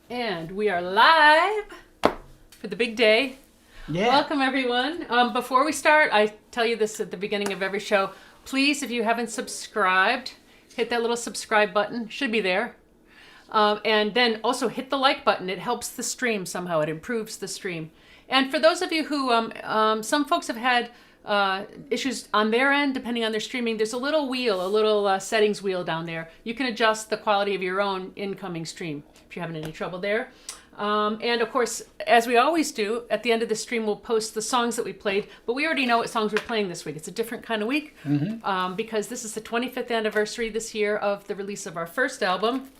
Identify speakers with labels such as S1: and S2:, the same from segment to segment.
S1: And we are live for the big day.
S2: Yeah.
S1: Welcome, everyone. Before we start, I tell you this at the beginning of every show. Please, if you haven't subscribed, hit that little subscribe button. Should be there. And then also hit the like button. It helps the stream somehow. It improves the stream. And for those of you who, some folks have had issues on their end, depending on their streaming, there's a little wheel, a little settings wheel down there. You can adjust the quality of your own incoming stream if you're having any trouble there. And of course, as we always do, at the end of the stream, we'll post the songs that we played, but we already know what songs we're playing this week. It's a different kind of week because this is the 25th anniversary this year of the release of our first album,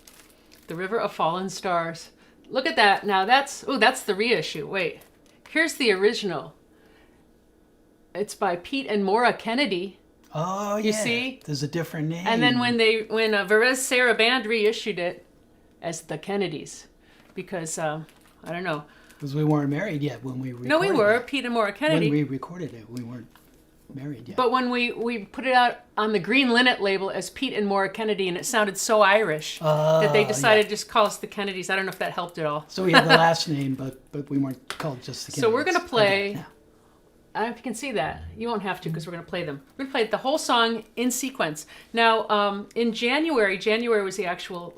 S1: The River of Fallen Stars. Look at that. Now that's the reissue. Wait, here's the original. It's by Pete and Maura Kennedy.
S2: Oh, yeah.
S1: You see?
S2: There's a different name.
S1: And then when Verez Sarah Band reissued it as TheKennedys, because I don't know.
S2: Because we weren't married yet when we recorded
S1: No, we were.
S2: it.
S1: Pete and Maura Kennedy.
S2: When we recorded it, we weren't married yet.
S1: But when we put it out on the Green Linnet label as Pete and Maura Kennedy, and it sounded so Irish that they decided to just call us the Kennedys. I don't know if that helped at all.
S2: So we had the last name, but we weren't called just the Kennedys.
S1: So we're going to play...
S2: Yeah.
S1: I don't know if you can see that. You won't have to because we're going to play them. We're going to play the whole song in sequence. Now, in January was the actual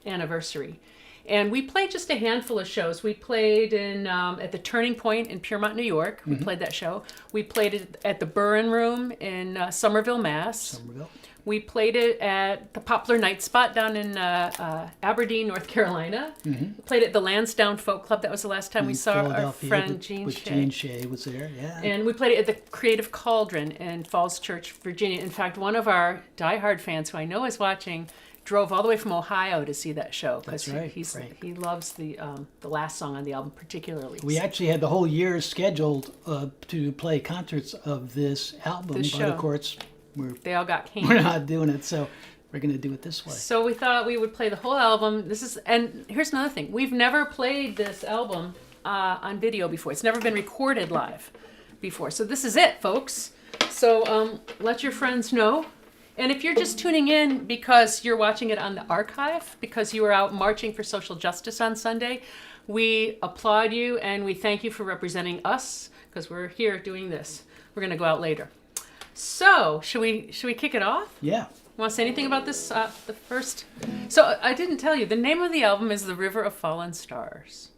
S1: anniversary. And we played just a handful of shows. We played in at the Turning Point in Piermont, New York. We played that show. We played it at the Burren Room in Somerville, Mass.
S2: Somerville.
S1: We played it at the Poplar Night Spot down in Aberdeen, North Carolina. We played it at the Lansdowne Folk Club. That was the last time we saw our friend Jean Shea.
S2: Jean Shea was there, yeah.
S1: And we played it at the Creative Cauldron in Falls Church, Virginia. In fact, one of our diehard fans, who I know is watching, drove all the way from Ohio to see that show because he loves the last song on the album particularly.
S2: We actually had the whole year scheduled to play concerts of this album, but of course
S1: they all got canceled.
S2: We're not doing it, so we're going to do it this way.
S1: So we thought we would play the whole album. And here's another thing: we've never played this album on video before. It's never been recorded live before. So this is it, folks. So let your friends know. And if you're just tuning in because you're watching it on the archive, because you were out marching for social justice on Sunday, we applaud you and we thank you for representing us because we're here doing this. We're going to go out later. So, should we kick it off?
S2: Yeah.
S1: Want to say anything about this, the first? So, I didn't tell you. The name of the album is The River of Fallen Stars.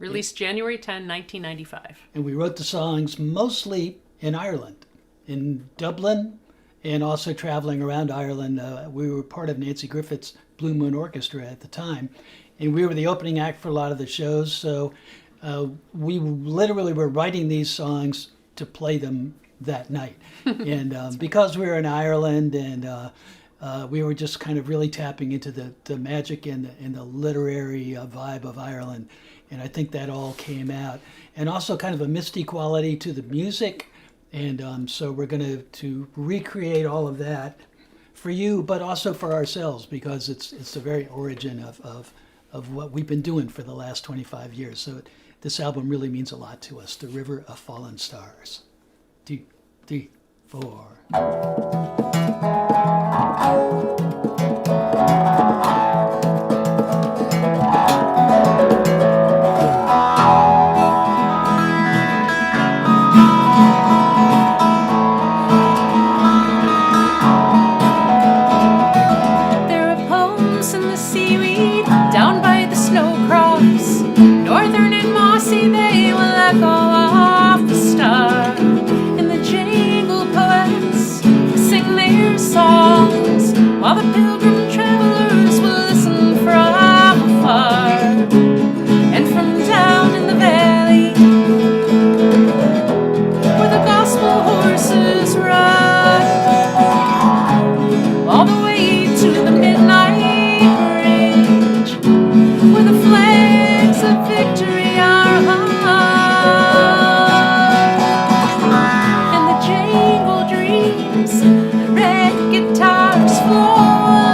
S1: Released January 10, 1995.
S2: And we wrote the songs mostly in Ireland, in Dublin, and also traveling around Ireland. We were part of Nancy Griffith's Blue Moon Orchestra at the time, and we were the opening act for a lot of the shows. So we literally were writing these songs to play them that night. And because we were in Ireland and we were just kind of really tapping into the magic and the literary vibe of Ireland. And I think that all came out. And also kind of a misty quality to the music. And so we're going to recreate all of that for you, but also for ourselves, because it's the very origin of what we've been doing for the last 25 years. So this album really means a lot to us, The River of Fallen Stars. 2, 3, 4.
S1: There are poems in the seaweed down by the snow cross. Northern and mossy, they will echo off the star. In the jangle, poets sing their songs, while the pilgrim travelers will listen from afar. And from down in the valley, where the gospel horses run, all the way to the midnight bridge, where the flags of victory are hung, and the jangle dreams, red guitars flow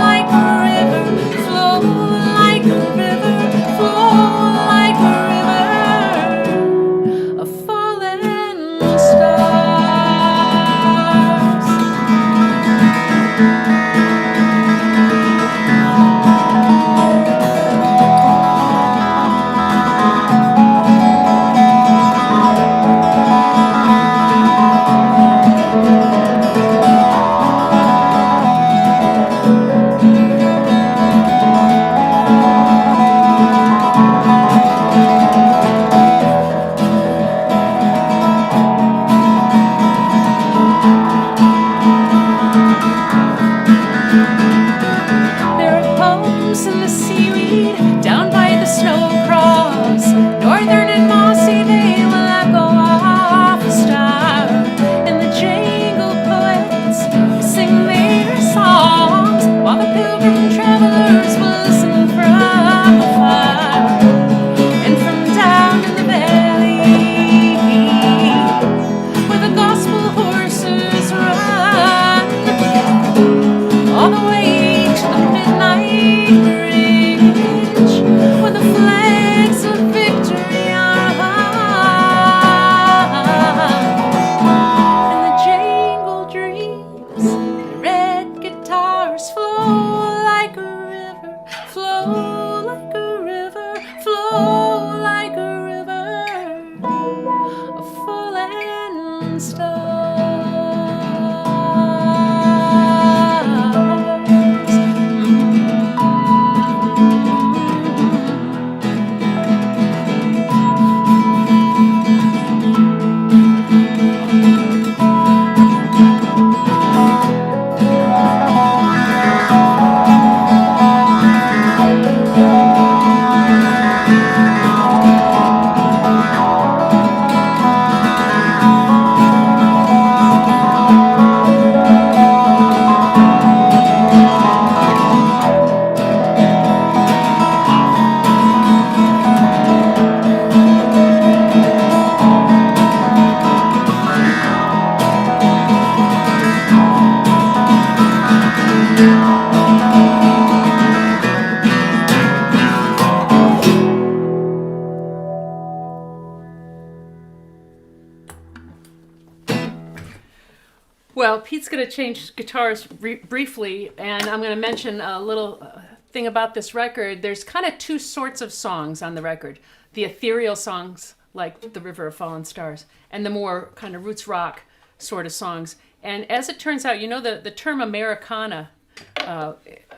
S1: Well, Pete's going to change guitars briefly, and I'm going to mention a little thing about this record. There's kind of two sorts of songs on the record. The ethereal songs, like The River of Fallen Stars, and the more kind of roots rock sort of songs. And as it turns out, the term Americana,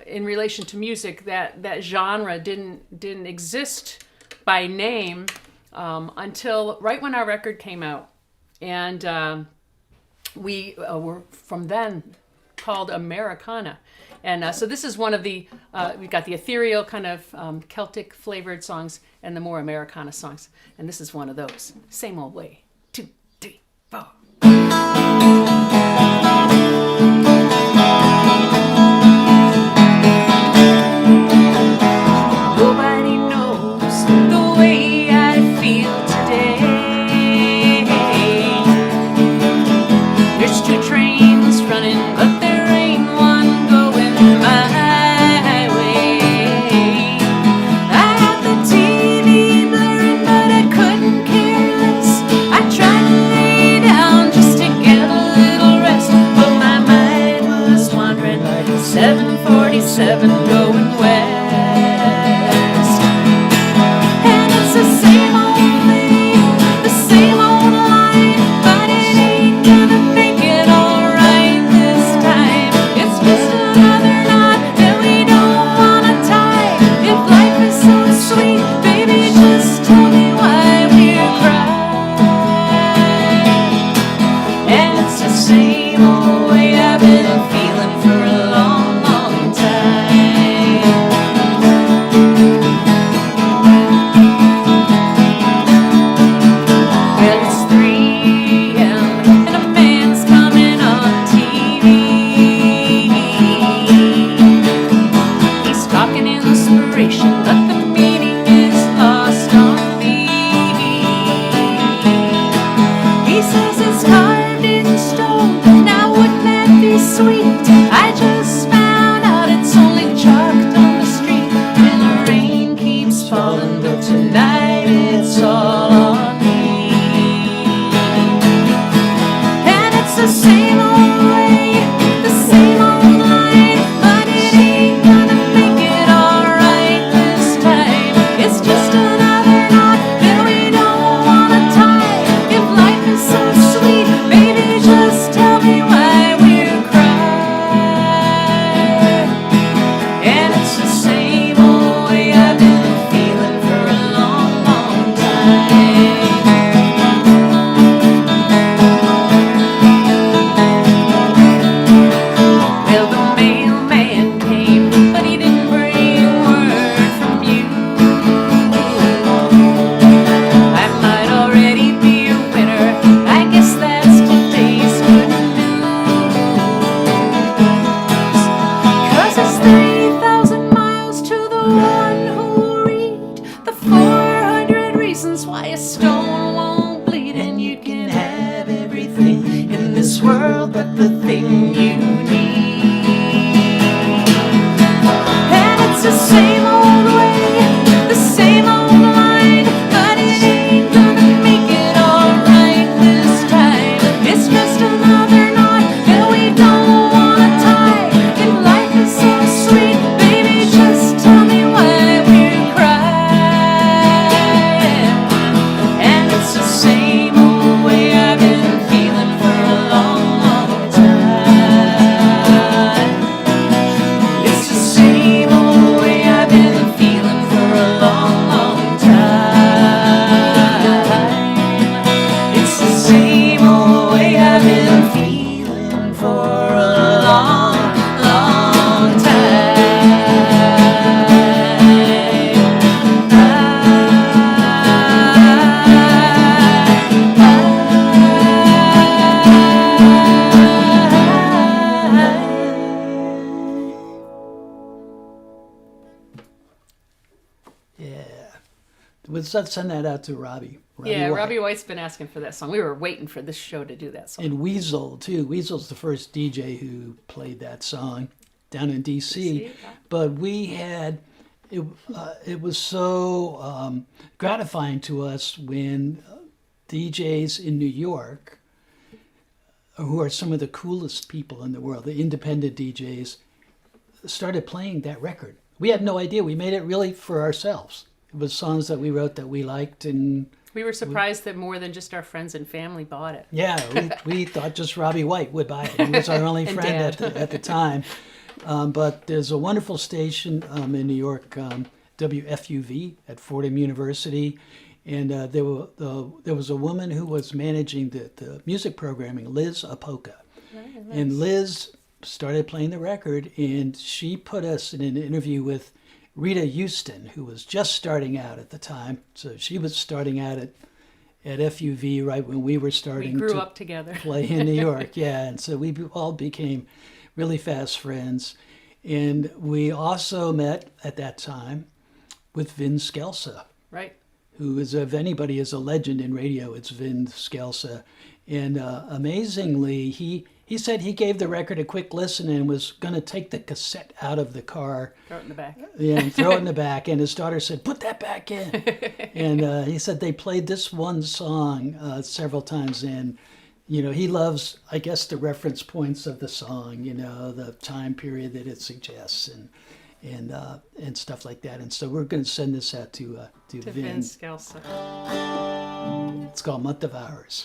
S1: in relation to music, that genre didn't exist by name until right when our record came out. And we were from then called Americana. And so this is one of the, we've got the ethereal kind of Celtic flavored songs and the more Americana songs. And this is one of those. Same old way. 2, 3, 4. Nobody knows the way I feel today. There's 2 trains running, but there ain't one going my way. I had the TV blaring, but I couldn't care less. I tried to lay down just to get a little rest, but my mind was wandering like 747 going west. And it's the same old thing, the same old line, but it ain't gonna make it alright this time. It's just another knot that we don't wanna tie. If life is so sweet, baby, just tell me why we're crying. And it's the same old way I've been feeling for a long, long time. Well, it's 3 a.m. and a man's coming on TV. He's talking inspiration, but the meaning is lost on me. He says it's carved in stone. Now wouldn't that be sweet? I just found out it's only chalked on the street, and the rain keeps falling, but tonight it's all on me. And it's the same old way, the same old line, but it ain't gonna make it alright this time. It's just another knot that we don't wanna tie. If life is so sweet, baby, just tell me why we're crying. And it's the same old way I've been feeling for a long, long time. Well, the mailman came, but he didn't bring word from you. I might already be a winner. I guess that's today's good news. 'Cause it's 3,000 miles to the one who'll read the 400 reasons why a stone won't bleed. And you can have everything in this world but the thing you need. And it's the same old way, the same old line, but it ain't gonna make it alright this time. It's just another knot that we don't wanna tie. If life is so sweet, baby, just tell me why we're crying. And it's the same old way I've been feeling for a long, long time. It's the same old way I've been feeling for a long, long time. It's the same old way I've been feeling for a long, long time.
S2: Yeah. Let's send that out to Robbie.
S1: Yeah,
S2: White.
S1: Robbie White's been asking for that song. We were waiting for this show to do that song.
S2: And Weasel, too. Weasel's the first DJ who played that song down in D.C.
S1: yeah.
S2: But we had, it was so gratifying to us when DJs in New York who are some of the coolest people in the world, the independent DJs, started playing that record. We had no idea. We made it really for ourselves. It was songs that we wrote that we liked, and
S1: We were surprised that more than just our friends and family bought it.
S2: yeah, we thought just Robbie White would buy it. He was our only
S1: And
S2: friend
S1: Dad.
S2: at the time. But there's a wonderful station in New York, WFUV at Fordham University, and there was a woman who was managing the music programming, Liz Apoka. And Liz started playing the record, and she put us in an interview with Rita Houston, who was just starting out at the time. So she was starting out at FUV right when we were
S1: We
S2: starting
S1: grew
S2: to
S1: up together.
S2: play in New York. Yeah, and so we all became really fast friends. And we also met at that time with Vin Scelsa,
S1: Right.
S2: who is, if anybody is a legend in radio, it's Vin Scelsa. And amazingly, he said he gave the record a quick listen and was going to take the cassette out of the car.
S1: Throw it in the back.
S2: Yeah, and throw it in the back. And his daughter said, "Put that back in." And he said they played this one song several times. And, you know, he loves, I guess, the reference points of the song, you know, the time period that it suggests and stuff like that. And so we're going to send this out to
S1: To
S2: Vin.
S1: Vin Scelsa.
S2: It's called Month of Hours.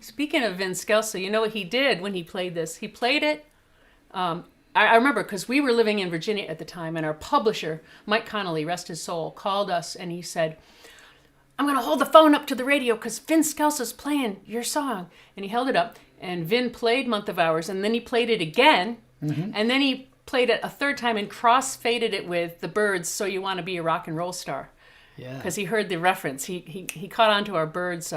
S1: Speaking of Vin Scelsa, you know what he did when he played this? He played it. I remember because we were living in Virginia at the time, and our publisher, Mike Connolly, rest his soul, called us and he said, "I'm going to hold the phone up to the radio because Vin Scelsa's playing your song." And he held it up, and Vin played Month of Hours, and then he played it again, and then he played it a third time and cross-faded it with the Byrds' "So You Want to Be a Rock and Roll Star."
S2: Yeah.
S1: Because he heard the reference. He caught on to our Byrds'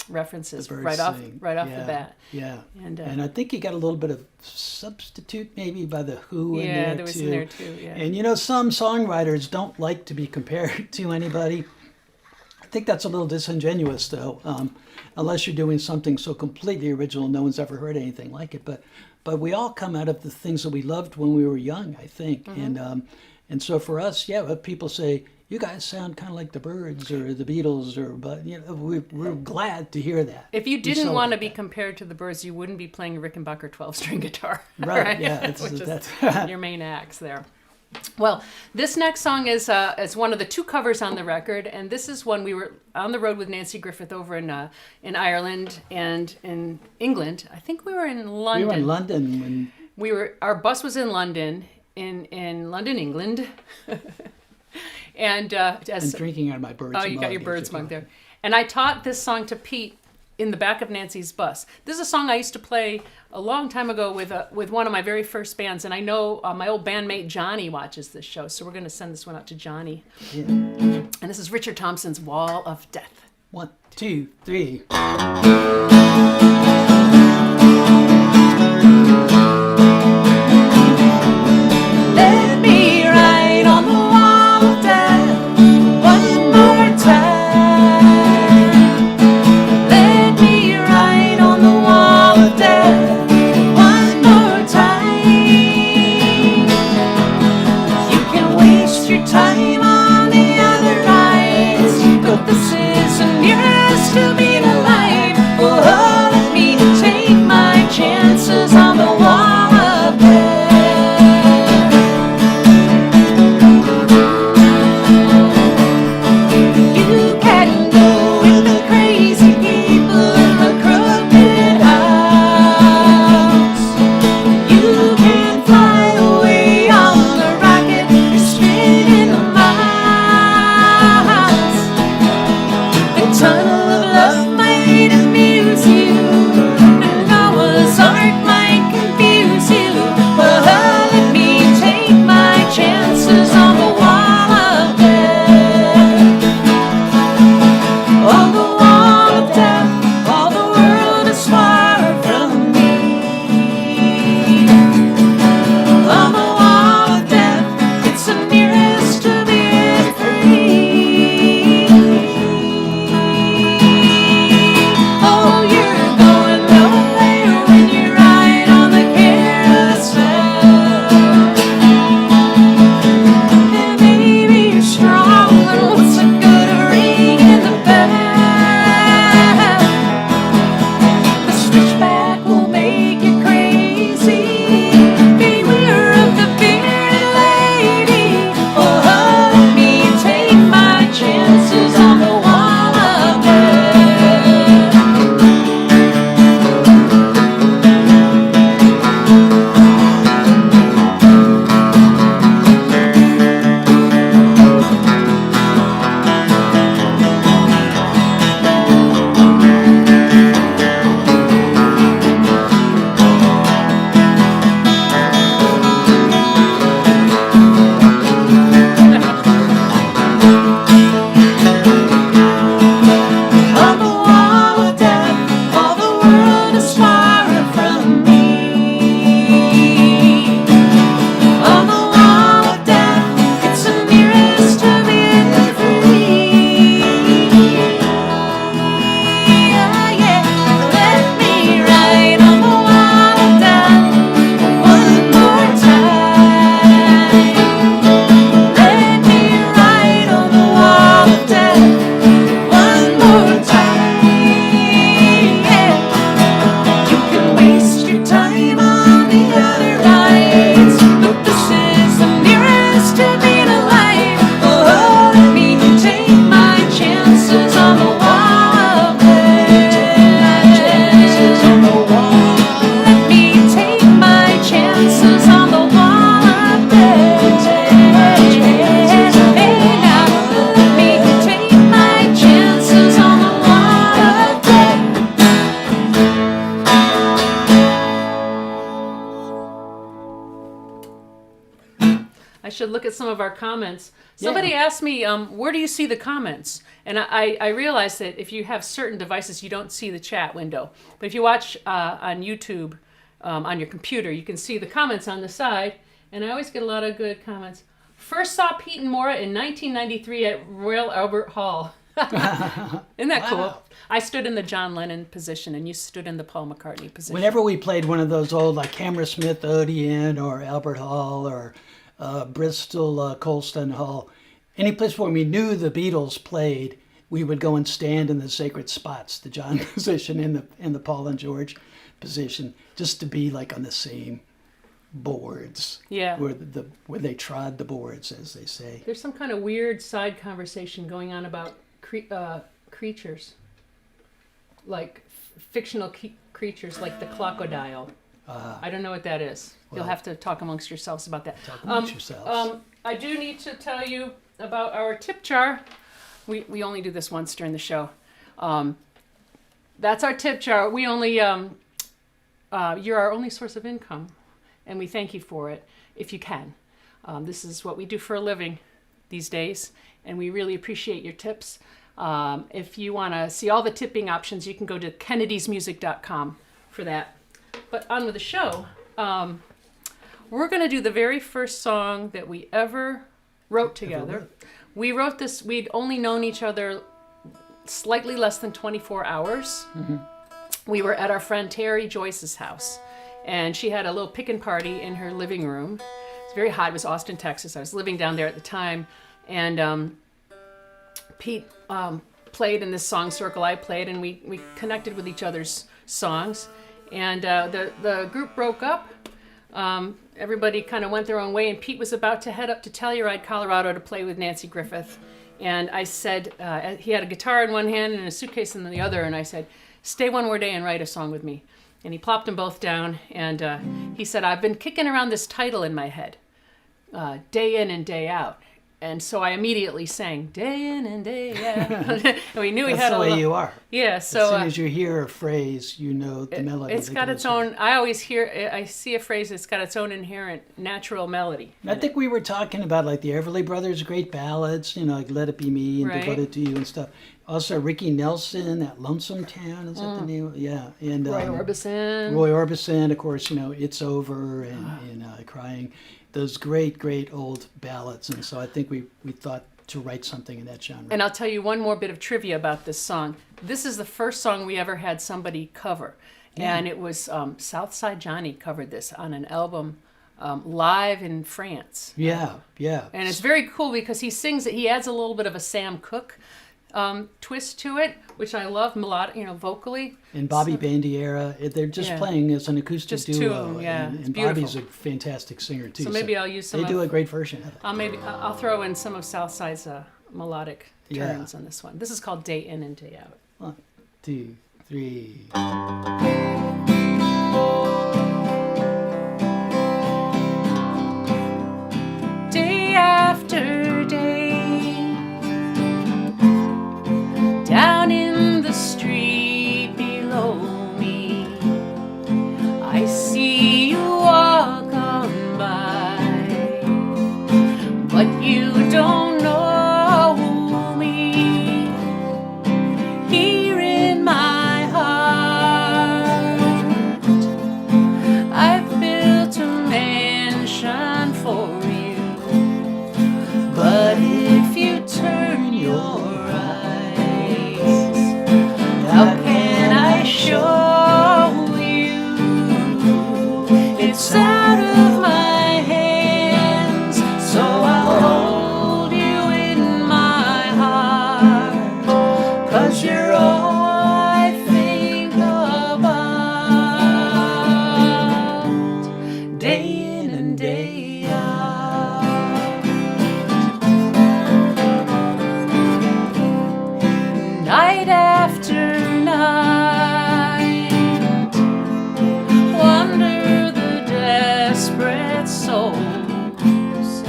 S1: references
S2: Birds
S1: right off
S2: sing.
S1: the
S2: Yeah,
S1: bat.
S2: Yeah.
S1: And,
S2: I think he got a little bit of substitute maybe by the Who in
S1: Yeah,
S2: there
S1: there was
S2: too.
S1: in there too. Yeah.
S2: And you know, some songwriters don't like to be compared to anybody. I think that's a little disingenuous though, unless you're doing something so completely original no one's ever heard anything like it. But we all come out of the things that we loved when we were young, I think. And so for us, yeah, when people say, "You guys sound kind of like the Byrds or the Beatles," but you know, we're glad to hear that.
S1: If you
S2: We
S1: didn't want to
S2: celebrate
S1: be
S2: that.
S1: compared to the Byrds, you wouldn't be playing Rickenbacker 12-string guitar.
S2: Right, yeah,
S1: Which is
S2: that's
S1: your main acts there. Well, this next song is one of the 2 covers on the record, and this is one we were on the road with Nancy Griffith over in Ireland and in England. I think we were in London.
S2: We were in London when
S1: Our bus was in London, in London, England, and
S2: drinking out of my bird's mug.
S1: Oh, you got your bird's mug there. And I taught this song to Pete in the back of Nancy's bus. This is a song I used to play a long time ago with one of my very first bands, and I know my old bandmate Johnny watches this show, so we're going to send this one out to Johnny.
S2: Yeah.
S1: And this is Richard Thompson's Wall of Death.
S2: 1, 2, 3.
S1: Let me write on the wall of death one more time. Let me write on the wall of death one more time. You can waste your time on the other rides, but this is the nearest to being alive. Oh, let me take my chances on the wall of death. You can go with the crazy people in the crooked house. You can fly away on the rocket you're spinning the miles. The tunnel of love might amuse you, and Noah's Ark might confuse you. But let me take my chances on the wall of death. On the wall of death, all the world is far from me. On the wall of death, it's the nearest to being free. Oh, you're going nowhere when you ride on the carousel. And maybe you're strong, but what's the good of ringing the bell? The switchback will make you crazy. Beware of the bearded lady. Oh, let me take my chances on the wall of death. On the wall of death, all the world is far from me. On the wall of death, it's the nearest to being free. Yeah, yeah. Let me write on the wall of death one more time. Let me write on the wall of death one more time. Yeah. You can waste your time on the other rides, but this is the nearest to being alive. Oh, let me take my chances on the wall of death. Let me take my chances on the wall of death. Hey, now, let me take my chances on the wall of death. I should look at some of our comments. Somebody asked me, where do you see the comments? And I realized that if you have certain devices, you don't see the chat window. But if you watch on YouTube on your computer, you can see the comments on the side. And I always get a lot of good comments. First saw Pete and Maura in 1993 at Royal Albert Hall. Isn't that cool?
S2: Wow.
S1: I stood in the John Lennon position, and you stood in the Paul McCartney position.
S2: Whenever we played one of those old like Hammersmith Odeon or Albert Hall or Bristol Colston Hall, any place where we knew the Beatles played, we would go and stand in the sacred spots, the John position and the Paul and George position, just to be like on the same boards.
S1: Yeah.
S2: Where they trod the boards, as they say.
S1: There's some kind of weird side conversation going on about creatures, like fictional creatures, like the crocodile. I don't know what that is. You'll have to talk amongst yourselves about that.
S2: Talk amongst yourselves.
S1: I do need to tell you about our tip jar. We only do this once during the show. That's our tip jar. We only you're our only source of income, and we thank you for it if you can. This is what we do for a living these days, and we really appreciate your tips. If you want to see all the tipping options, you can go to KennedysMusic.com for that. But on with the show. We're going to do the very first song that we ever wrote together. We wrote this, we'd only known each other slightly less than 24 hours. Mm-hmm. We were at our friend Terry Joyce's house, and she had a little pickin' party in her living room. It was very hot. It was Austin, Texas. I was living down there at the time, and Pete played in this song circle I played, and we connected with each other's songs. And the group broke up. Everybody kind of went their own way, and Pete was about to head up to Telluride, Colorado to play with Nancy Griffith. And I said, he had a guitar in one hand and a suitcase in the other, and I said, stay one more day and write a song with me. And he plopped them both down, and he said, I've been kicking around this title in my head, day in and day out. And so I immediately sang, day in and day out. And we knew he
S2: That's
S1: had
S2: the
S1: a
S2: way
S1: little...
S2: you are.
S1: Yeah, so...
S2: As soon as you hear a phrase, you know the melody.
S1: It's got its own... I see a phrase that's got its own inherent natural melody.
S2: I think we were talking about like the Everly Brothers' great ballads, like Let It Be Me and
S1: Right.
S2: Devoted to You and stuff. Also Ricky Nelson, that Lonesome Town, is that the name? Yeah. And
S1: Roy Orbison.
S2: Roy Orbison, of course, It's Over and Crying. Those great, great old ballads. And so I think we thought to write something in that genre.
S1: And I'll tell you one more bit of trivia about this song. This is the first song we ever had somebody cover. Yeah. And it was Southside Johnny covered this on an album live in France.
S2: Yeah, yeah.
S1: And it's very cool because he sings it. He adds a little bit of a Sam Cooke twist to it, which I love, melodic, vocally.
S2: And Bobby Bandiera, they're just playing as an acoustic
S1: just
S2: duo.
S1: Two, yeah,
S2: and Bobby's a fantastic singer too.
S1: So maybe I'll use some.
S2: They do a great version of it.
S1: I'll throw in some of Southside's melodic turns on this one. This is called Day In and Day Out.
S2: 1, 2, 3.
S1: Day after day, down in the street below me, I see you walk on by, but you don't know me. Here in my heart, I've built a mansion for you, but if you turn your eyes, how can I show you? It's out of my hands, so I'll hold you in my heart, 'cause you're all I think about, day in and day out. Night after night, wander the desperate souls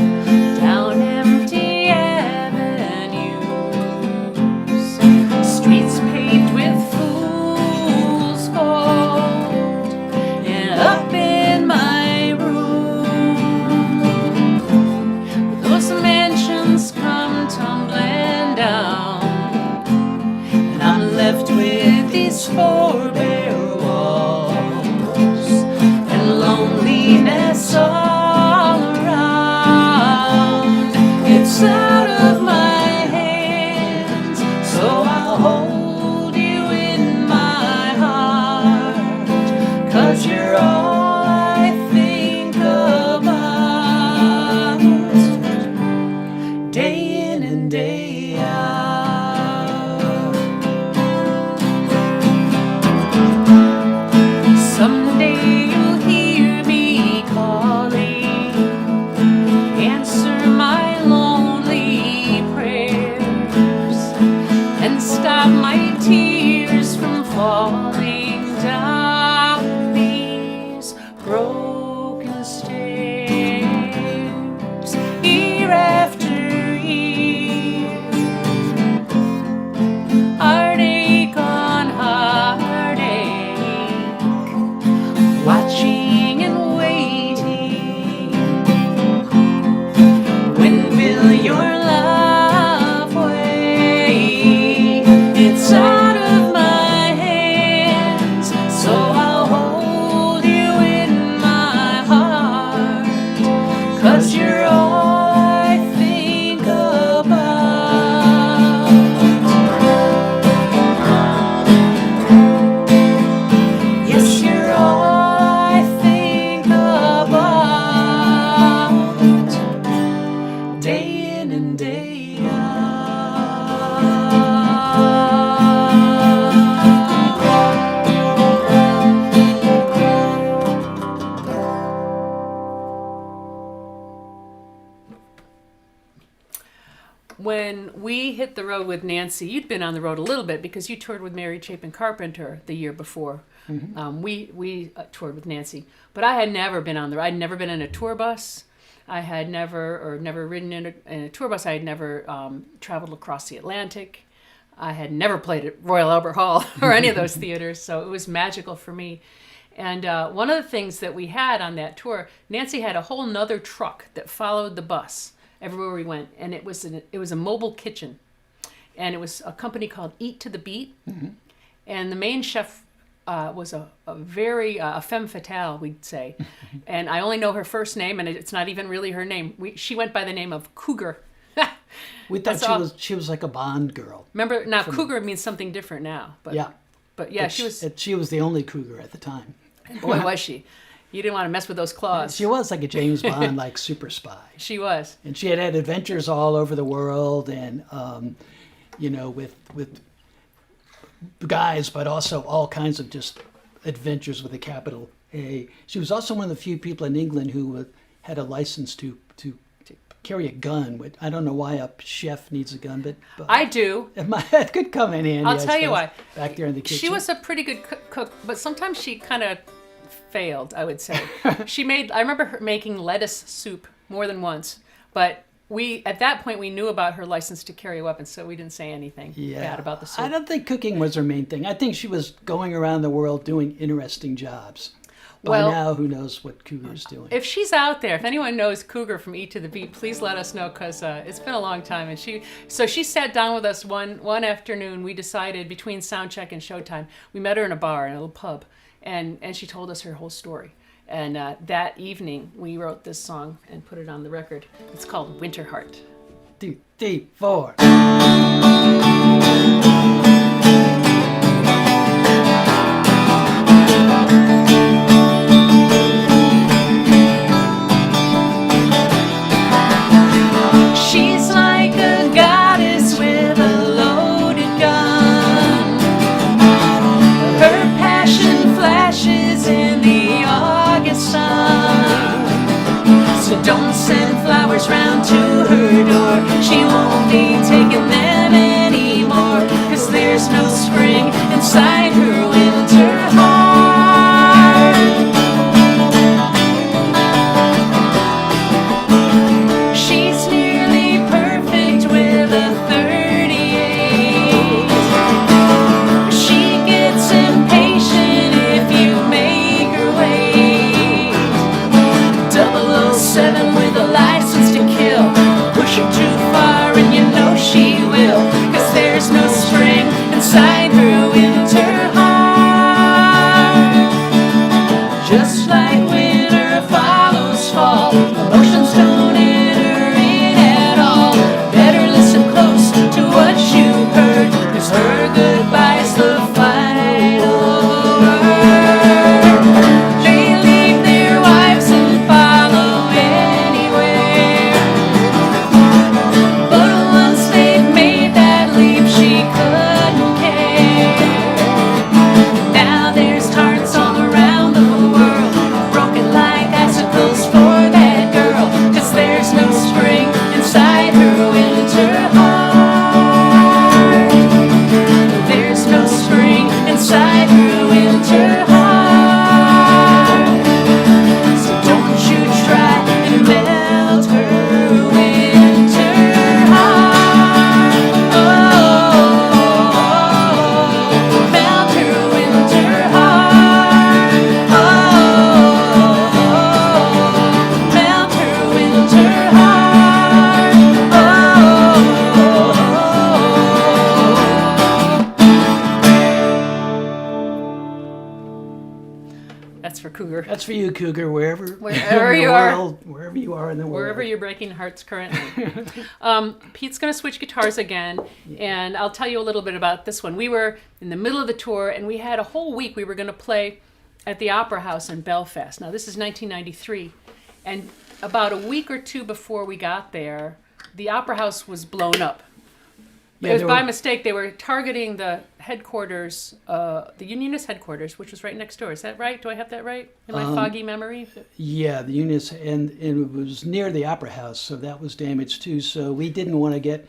S1: down empty avenues, streets paved with fool's gold, and up in my room, those mansions come tumbling down, and I'm left with these 4 bare walls and loneliness all around. It's out of my hands, so I'll hold you in my heart, 'cause you're all I think about, day in and day out. Someday you'll hear me call and day out. When we hit the road with Nancy, you'd been on the road a little bit because you toured with Mary Chapin Carpenter the year before. We toured with Nancy, but I had never been on the road. I'd never been in a tour bus. I had never ridden in a tour bus. I had never traveled across the Atlantic. I had never played at Royal Albert Hall or any of those theaters, so it was magical for me. And one of the things that we had on that tour, Nancy had a whole nother truck that followed the bus everywhere we went, and it was a mobile kitchen, and it was a company called Eat to the Beat, and the main chef was a very femme fatale, we'd say, and I only know her first name, and it's not even really her name. She went by the name of Cougar.
S2: We thought she was like a Bond girl.
S1: Remember, now Cougar means something different now, but yeah,
S2: she was the only cougar at the time.
S1: Boy, was she. You didn't want to mess with those claws.
S2: She was like a James Bond, like super spy.
S1: She was.
S2: And she had adventures all over the world, and with guys, but also all kinds of just adventures with a capital A. She was also one of the few people in England who had a license to carry a gun. I don't know why a chef needs a gun, but
S1: I do.
S2: It could come in handy.
S1: I'll tell you why.
S2: Back there in the kitchen.
S1: She was a pretty good cook, but sometimes she kind of failed, I would say. I remember her making lettuce soup more than once, but at that point we knew about her license to carry weapons, so we didn't say anything bad about the soup.
S2: I don't think cooking was her main thing. I think she was going around the world doing interesting jobs. By now, who knows what Cougar's doing? If
S1: she's out there, if anyone knows Cougar from Eat to the Beat, please let us know, because it's been a long time. And she sat down with us one afternoon. We decided between sound check and showtime. We met her in a bar, in a little pub, and she told us her whole story. And that evening, we wrote this song and put it on the record. It's called Winterheart.
S2: 2, 3, 4.
S1: She's like a goddess with a loaded gun. Her passion flashes in the August sun. So don't send flowers round to her door. She won't be taking them anymore, 'cause there's no spring inside her winter heart. She's nearly perfect with a 38. She gets impatient if you make her wait. 007 with a license to kill. Push her too far and you know she will, 'cause there's no spring inside her winter heart. Just like winter follows fall, emotions don't enter in at all. Better listen close to what you heard, 'cause her goodbye's the final word. They leave their wives and follow anywhere, but once they've made that leap, she couldn't care. Now there's hearts all around the world, broken like icicles for that girl, 'cause there's no spring inside her winter heart. There's no spring inside her winter heart. So don't you try and melt her winter heart. Oh, melt her winter heart. Oh, melt her winter heart. That's for Cougar.
S2: That's for you, Cougar, wherever
S1: Wherever you
S2: are. Wherever you are in the world.
S1: Wherever you're breaking hearts currently. Pete's going to switch guitars again, and I'll tell you a little bit about this one. We were in the middle of the tour, and we had a whole week we were going to play at the Opera House in Belfast. Now, this is 1993, and about a week or two before we got there, the opera house was blown up. But
S2: Yeah,
S1: it was
S2: there
S1: by
S2: were-
S1: mistake. They were targeting the headquarters, the Unionist headquarters, which was right next door. Is that right? Do I have that right in my foggy memory?
S2: Yeah, the units, and it was near the opera house, so that was damaged too. So we didn't want to get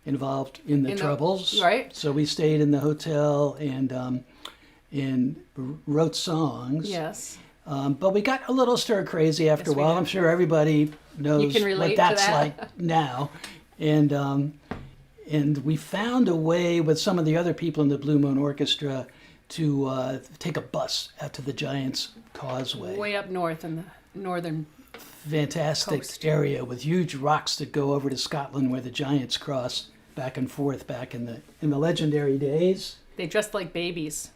S2: involved in the
S1: In the-
S2: troubles,
S1: right.
S2: So we stayed in the hotel and wrote songs.
S1: Yes.
S2: But we got a little stir crazy after
S1: Yes,
S2: a
S1: we
S2: while.
S1: did.
S2: I'm sure everybody knows
S1: can relate
S2: what
S1: to
S2: that's
S1: that.
S2: like now, and we found a way with some of the other people in the Blue Moon Orchestra to take a bus out to the Giants Causeway.
S1: Way up north in the northern.
S2: Fantastic
S1: coast.
S2: area with huge rocks that go over to Scotland where the Giants cross back and forth back in the legendary days.
S1: They dressed like babies.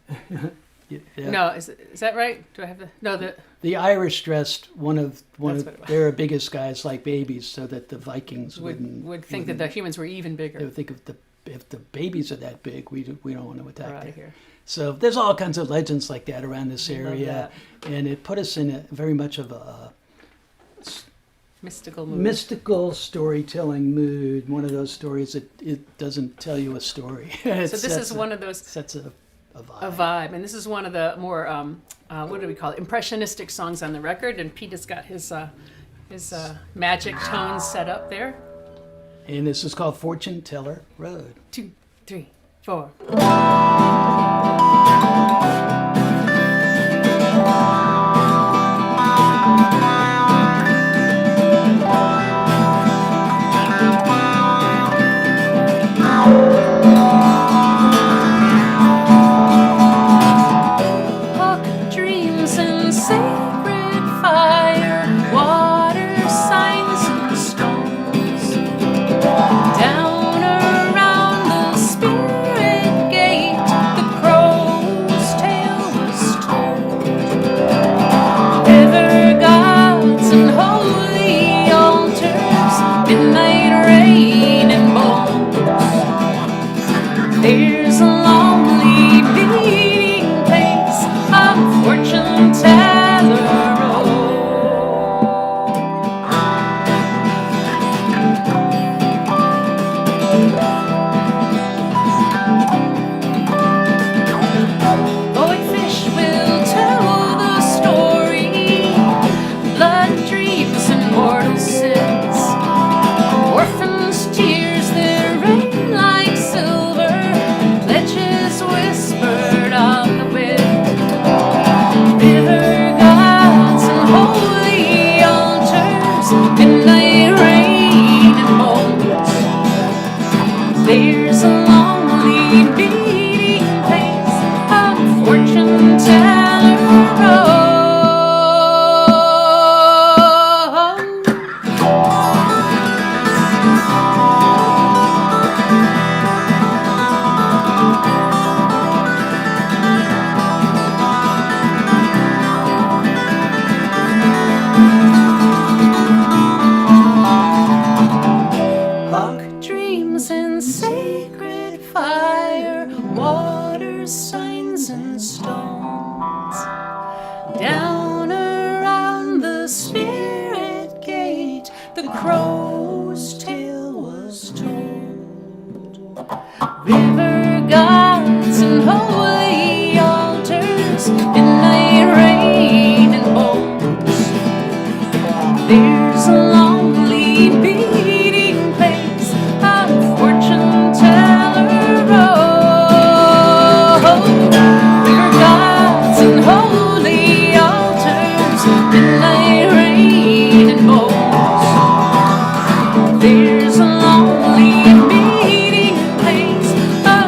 S2: Yeah.
S1: No, is that right? Do I have the no the
S2: The Irish dressed one of
S1: That's what it was.
S2: their biggest guys like babies, so that the Vikings
S1: would think that the humans were even
S2: they
S1: bigger.
S2: would think if the babies are that big, we don't want to
S1: We're
S2: attack
S1: out
S2: them.
S1: of here.
S2: So there's all kinds of legends like that around this
S1: Love
S2: area, and it put us in a very much of a
S1: Mystical mood.
S2: mystical storytelling mood. One of those stories that it doesn't tell you a story.
S1: So this is one of those
S2: sets a vibe.
S1: a vibe, and this is one of the more what do we call it? Impressionistic songs on the record. And Pete has got his magic tones set up there.
S2: And this is called Fortune Teller Road.
S1: 2, 3, 4. Hawk dreams and sacred fire, water signs and stones. Down around the spirit gate, the crow's tail was told. River gods and holy altars, midnight rain and bones. There's a lonely meeting place on Fortune Teller Road. Boyfish will tell the story, blood dreams and mortal sins. Orphans' tears that rain like silver, pledges whispered on the wind. River gods and holy altars, midnight rain and bones. There's a lonely meeting place on Fortune Teller Road. Hawk dreams in sacred fire, water signs and stones. Down around the spirit gate, the crow's tail was told. River gods and holy altars, midnight rain and bones. There's a lonely meeting place on Fortune Teller Road. River gods and holy altars, midnight rain and bones. There's a lonely meeting place on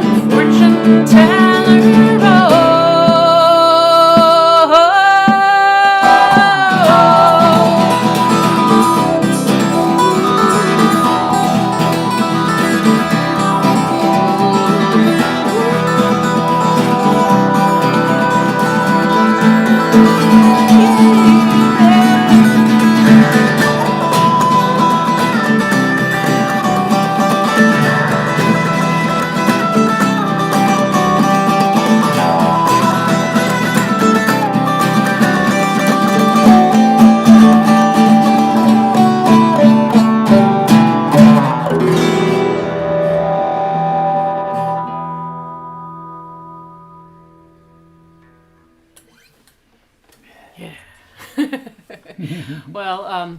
S1: Well,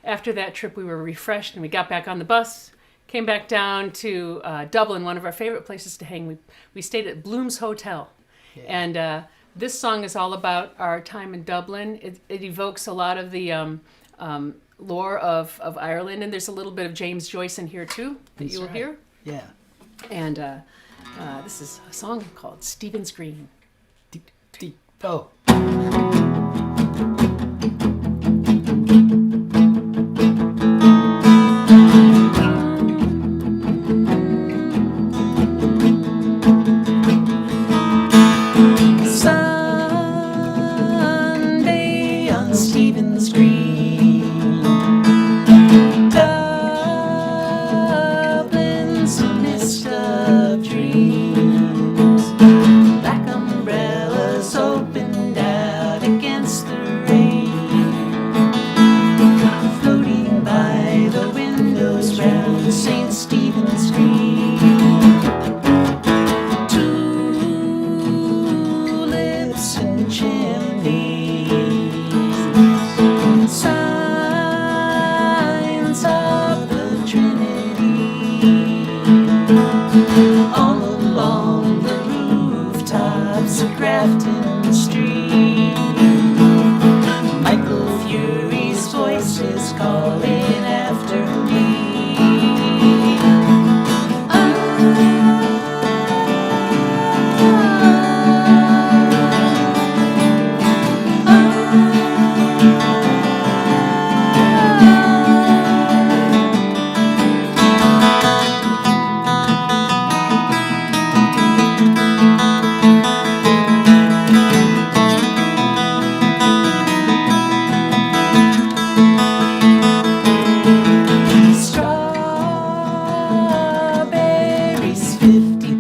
S1: after that trip, we were refreshed and we got back on the bus, came back down to Dublin, one of our favorite places to hang. We stayed at Bloom's Hotel.
S2: Yeah.
S1: And this song is all about our time in Dublin. It evokes a lot of the lore of Ireland, and there's a little bit of James Joyce in here too that
S2: That's
S1: you will
S2: right.
S1: hear.
S2: Yeah.
S1: And this is a song called Stephen's Green.
S2: Deep. Oh.
S3: Sunday on Stephen's Green, Dublin's a mist of dreams. Black umbrellas opened out against the rain, floating by the windows round St. Stephen's Green. Tulips and chimneys, signs of the Trinity, all along the rooftops of Grafton Street. Michael Fury's voice is calling after me. Strawberries 50p,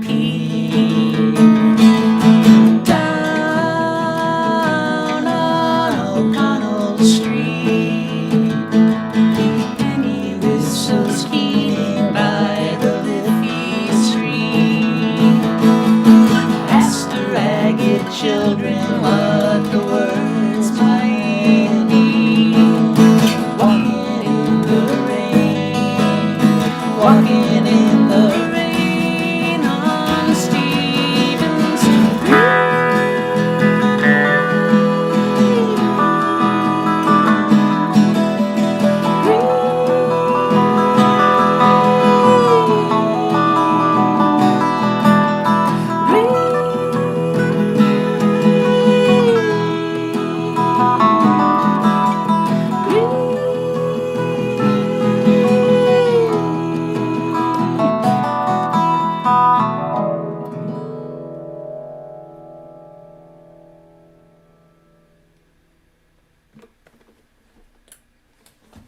S3: down on O'Connell Street. Penny whistles keening by the Liffey Street. Ask the ragged children what the words might mean. Walking in the rain, walking in the rain on Stephen's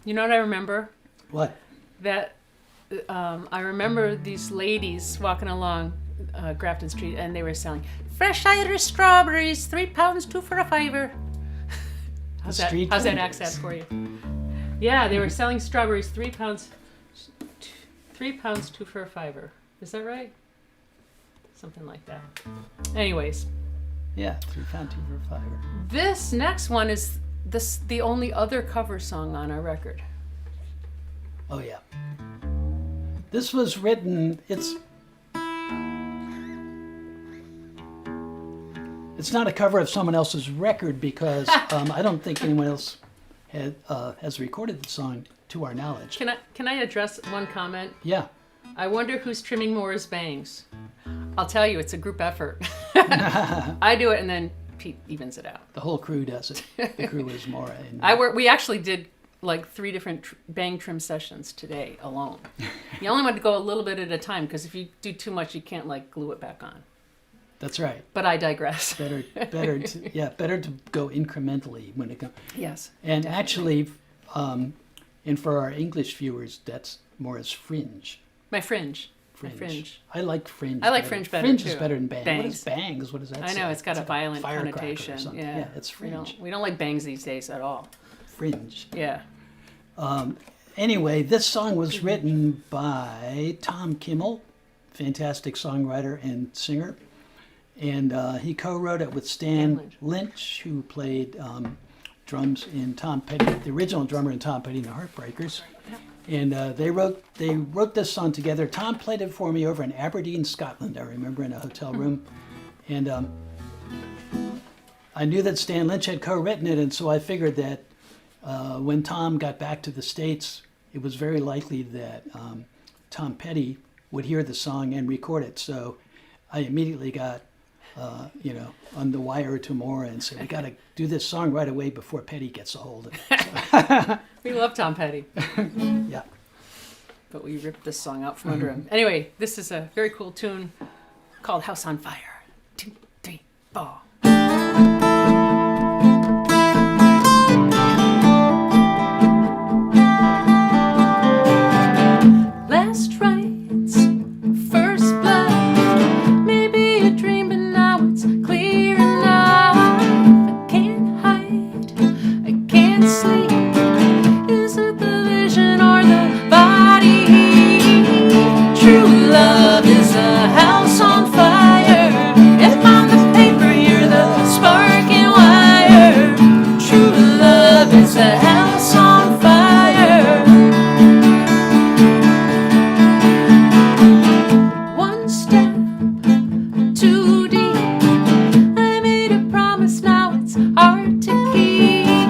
S1: You know what I remember?
S2: What?
S1: That I remember these ladies walking along Grafton Street, and they were selling fresh Irish strawberries, £3, 2 for a fiver. How's that?
S2: street
S1: How's that
S2: vendors.
S1: accent for you? Yeah, they were selling strawberries, £3, £3, 2 for a fiver. Is that right? Something like that. Anyways,
S2: Yeah, £3 2 for a fiver.
S1: this next one is the only other cover song on our record.
S2: Oh yeah. This was written. It's not a cover of someone else's record because I don't think anyone else has recorded the song to our knowledge.
S1: Can I address one comment?
S2: Yeah.
S1: I wonder who's trimming Moore's bangs. I'll tell you, it's a group effort. I do it, and then Pete evens it out.
S2: The whole crew does it. The crew is Maura. And
S1: We actually did like 3 different bang trim sessions today alone. You only want to go a little bit at a time because if you do too much, you can't like glue it back on.
S2: That's right.
S1: But I digress.
S2: Better to go incrementally when it comes.
S1: Yes.
S2: And actually, and for our English viewers, that's more as fringe.
S1: My fringe.
S2: Fringe.
S1: My fringe.
S2: I like fringe.
S1: I like fringe better,
S2: Fringe
S1: too.
S2: is better than bang. What is
S1: Bangs.
S2: bangs? What does that
S1: I
S2: say?
S1: know it's got a
S2: like
S1: violent
S2: firecracker or
S1: connotation.
S2: something.
S1: Yeah.
S2: It's fringe.
S1: We don't like bangs these days at all.
S2: Fringe.
S1: Yeah.
S2: Anyway, this song was written by Tom Kimmel, fantastic songwriter and singer. And he co-wrote it with Stan
S1: Lynch.
S2: Lynch, who played drums in Tom Petty, the original drummer in Tom Petty and the Heartbreakers. And they wrote this song together. Tom played it for me over in Aberdeen, Scotland. I remember, in a hotel room, and I knew that Stan Lynch had co-written it, and so I figured that when Tom got back to the States, it was very likely that Tom Petty would hear the song and record it. So I immediately got on the wire to Maura and said, we got to do this song right away before Petty gets a hold of it. So,
S1: We love Tom Petty,
S2: yeah.
S1: but we ripped this song out from under him. Anyway, this is a very cool tune called House on Fire. 2, 3, 4. Last rites, first blood, maybe a dream, but now it's clear enough. I can't hide, I can't sleep. Is it the vision or the body? True love is a house on fire. If I'm the paper, you're the spark and wire. True love is a house on fire. One step too deep. I made a promise, now it's hard to keep.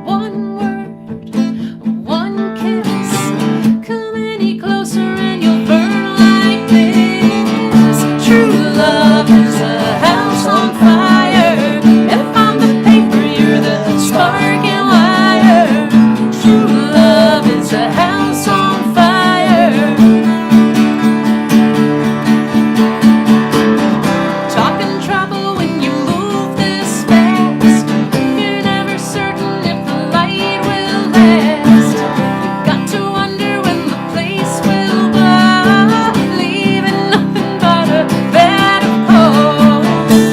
S1: One word, one kiss. Come any closer and you'll burn like this. True love is a house on fire. If I'm the paper, you're the spark and wire. True love is a house on fire. Talking trouble when you move this fast. You're never certain if the light will last. You got to wonder when the place will blow, leaving nothing but a bed of coals.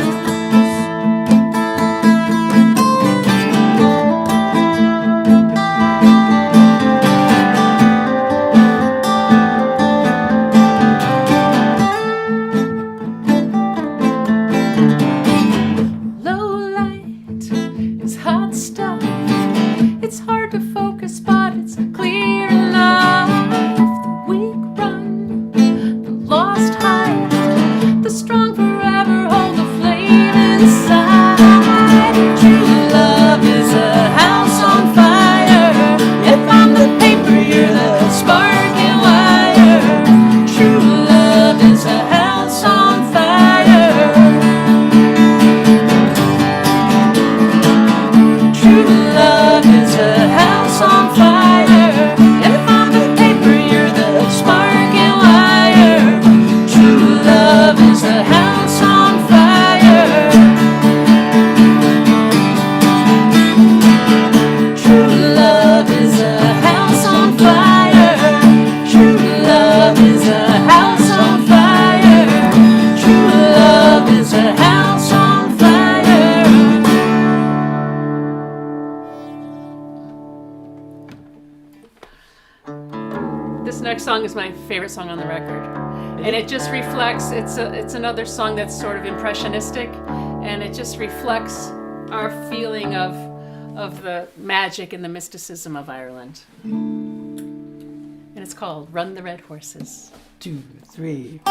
S1: Low light is hot stuff. It's hard to focus, but it's clear enough. The weak run, the lost hide, the strong forever hold the flame inside. True love is a house on fire. If I'm the paper, you're the spark and wire. True love is a house on fire. True love is a house on fire. If I'm the paper, you're the spark and wire. True love is a house on fire. True love is a house on fire. True love is a house on fire. True love is a house on fire. This next song is my favorite song on the record, and it just reflects. It's another song that's sort of impressionistic, and it just reflects our feeling of the magic and the mysticism of Ireland. And it's called "Run the Red Horses."
S2: 2, 3.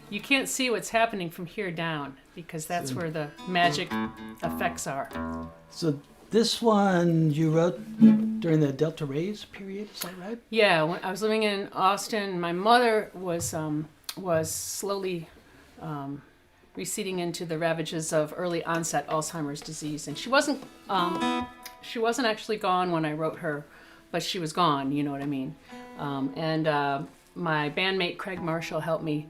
S1: You can't see what's happening from here down because that's where the magic effects are.
S2: So this one you wrote during the Delta Rays period, is that right?
S1: Yeah, when I was living in Austin, my mother was slowly receding into the ravages of early onset Alzheimer's disease, and she wasn't actually gone when I wrote her, but she was gone. You know what I mean? My bandmate Craig Marshall helped me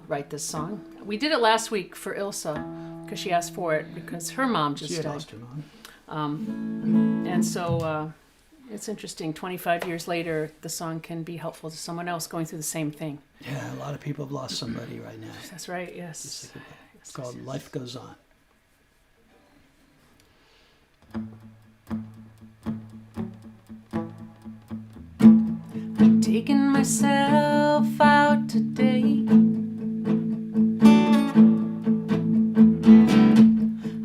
S1: write this song. We did it last week for Ilsa because she asked for it because her mom just
S2: She had
S1: died.
S2: lost her mom.
S1: And so it's interesting. 25 years later, the song can be helpful to someone else going through the same thing.
S2: Yeah, a lot of people have lost somebody right now.
S1: That's right. Yes.
S2: It's called Life Goes On.
S1: I'm taking myself out today.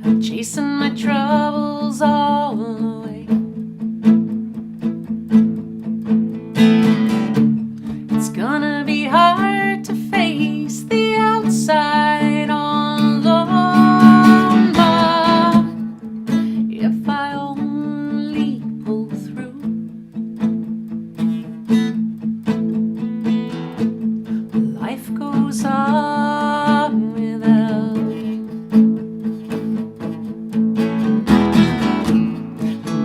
S1: I'm chasing my troubles all away. It's gonna be hard to face the outside on alone, but if I only pull through, life goes on without you.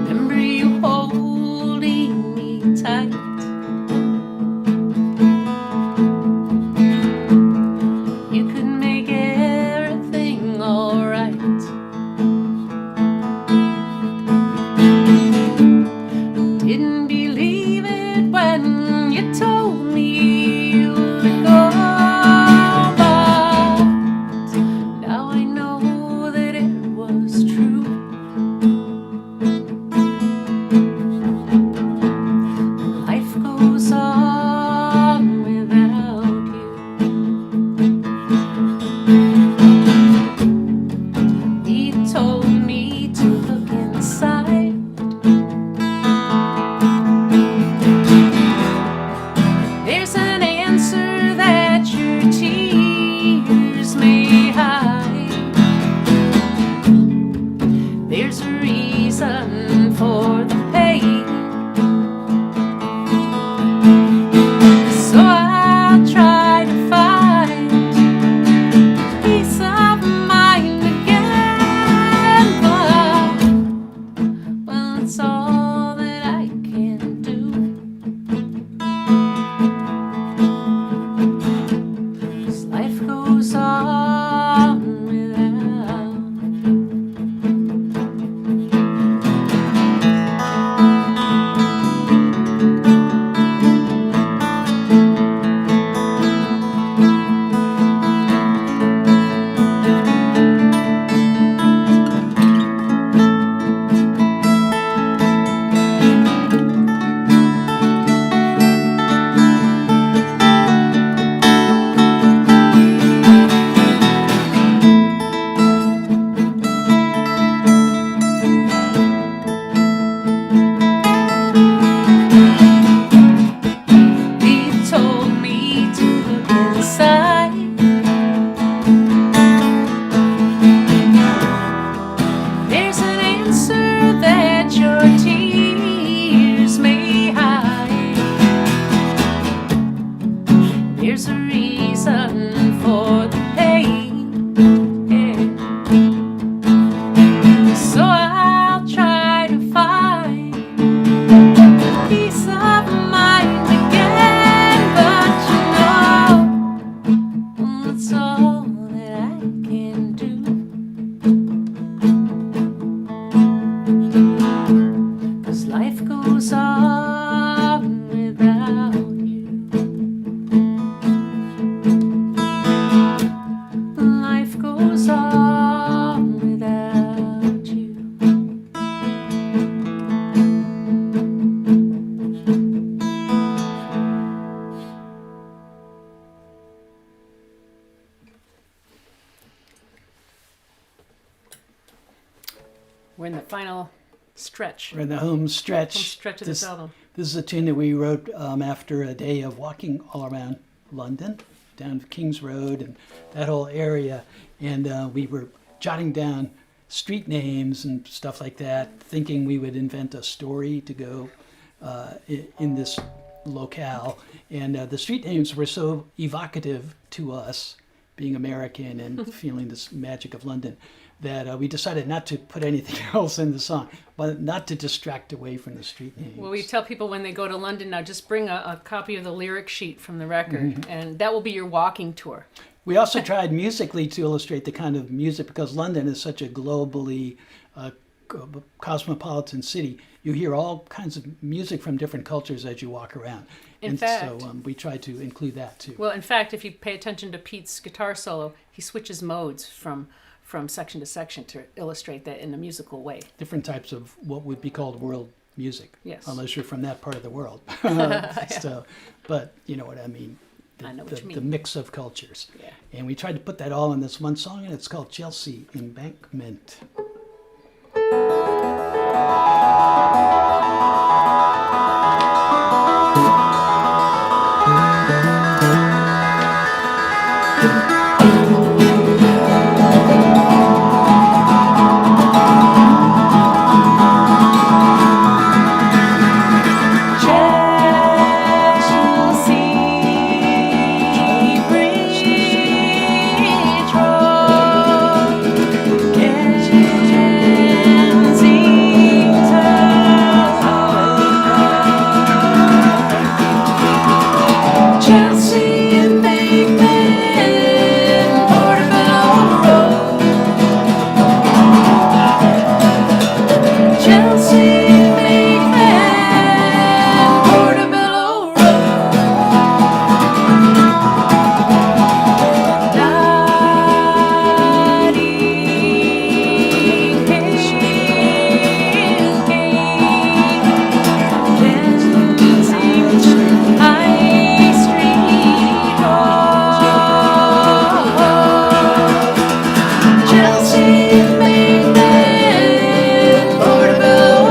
S1: Remember you holding me tight. You could make everything alright. Didn't believe it when you told me you would go, but now I know that it was true. Life goes on without you. He told me to look inside. There's an answer that your tears may hide. There's a reason for the pain. So I'll try to find peace of mind again. But, well, it's all that I can do. 'Cause life goes on without you. He told me to look inside. There's an answer that your tears may hide. There's a reason for the pain. Yeah. So I'll try to find peace of mind again, but you know, that's all that I can do. 'Cause life goes on without you. Life goes on without you. We're in the final stretch.
S2: We're in the home stretch.
S1: Home stretch of this album.
S2: This is a tune that we wrote after a day of walking all around London. down Kings Road and that whole area. And we were jotting down street names and stuff like that, thinking we would invent a story to go in this locale. And the street names were so evocative to us, being American and feeling this magic of London, that we decided not to put anything else in the song, but not to distract away from the street names.
S1: Well, we tell people when they go to London now, just bring a copy of the lyric sheet from the record, and that will be your walking tour.
S2: We also tried musically to illustrate the kind of music, because London is such a globally cosmopolitan city. You hear all kinds of music from different cultures as you walk around. So we tried to include that too.
S1: Well, in fact, if you pay attention to Pete's guitar solo, he switches modes from section to section to illustrate that in a musical way.
S2: Different types of what would be called world music.
S1: Yes.
S2: Unless you're from that part of the world. So, but you know what I mean.
S1: I know what you mean.
S2: The mix of cultures.
S1: Yeah.
S2: And we tried to put that all in this one song, and it's called Chelsea Embankment.
S3: Chelsea, Embankment, Portobello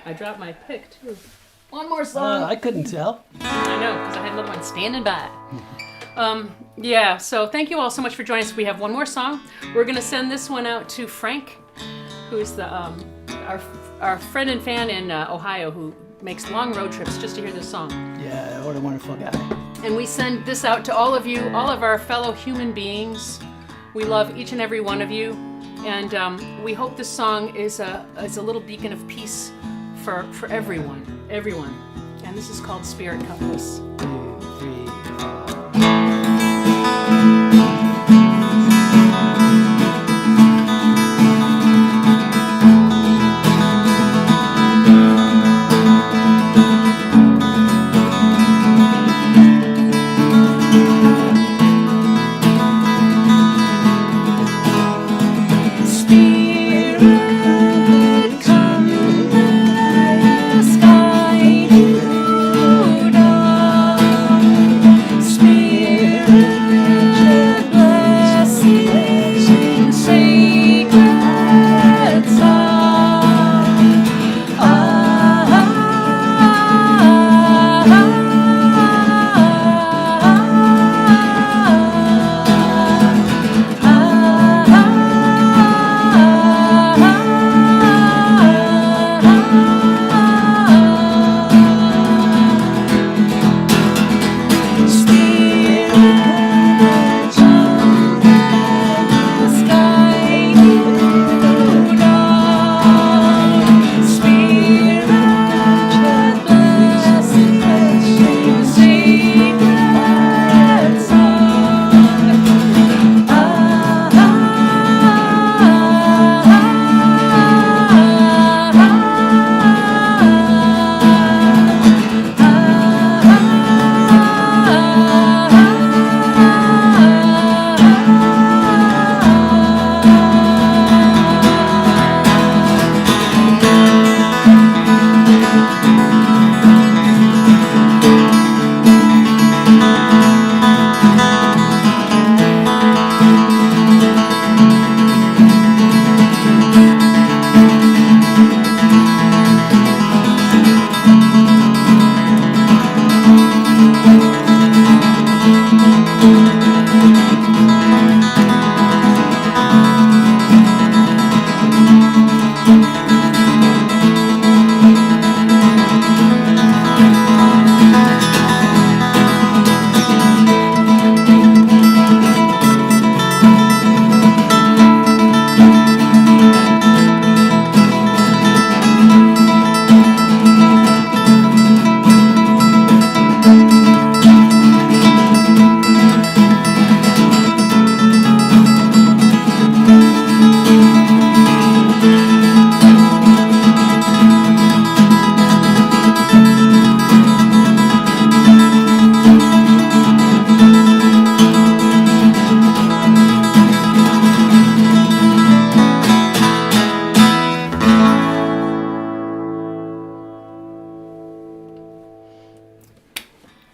S1: I dropped my pick too. One more song.
S2: I couldn't tell.
S1: I know, because I had another one standing by. Yeah, so thank you all so much for joining us. We have one more song. We're going to send this one out to Frank, who's the our friend and fan in Ohio who makes long road trips just to hear this song.
S2: Yeah, what a wonderful guy.
S1: And we send this out to all of you, all of our fellow human beings. We love each and every one of you. And we hope this song is a little beacon of peace for everyone. And this is called Spirit Compass.
S2: 2, 3, 4.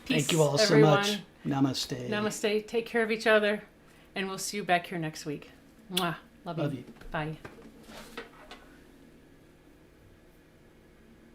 S2: Thank you all
S1: everyone.
S2: so much. Namaste.
S1: Namaste. Take care of each other. And we'll see you back here next week. Mwah. Love you.
S2: Love you.
S1: Bye.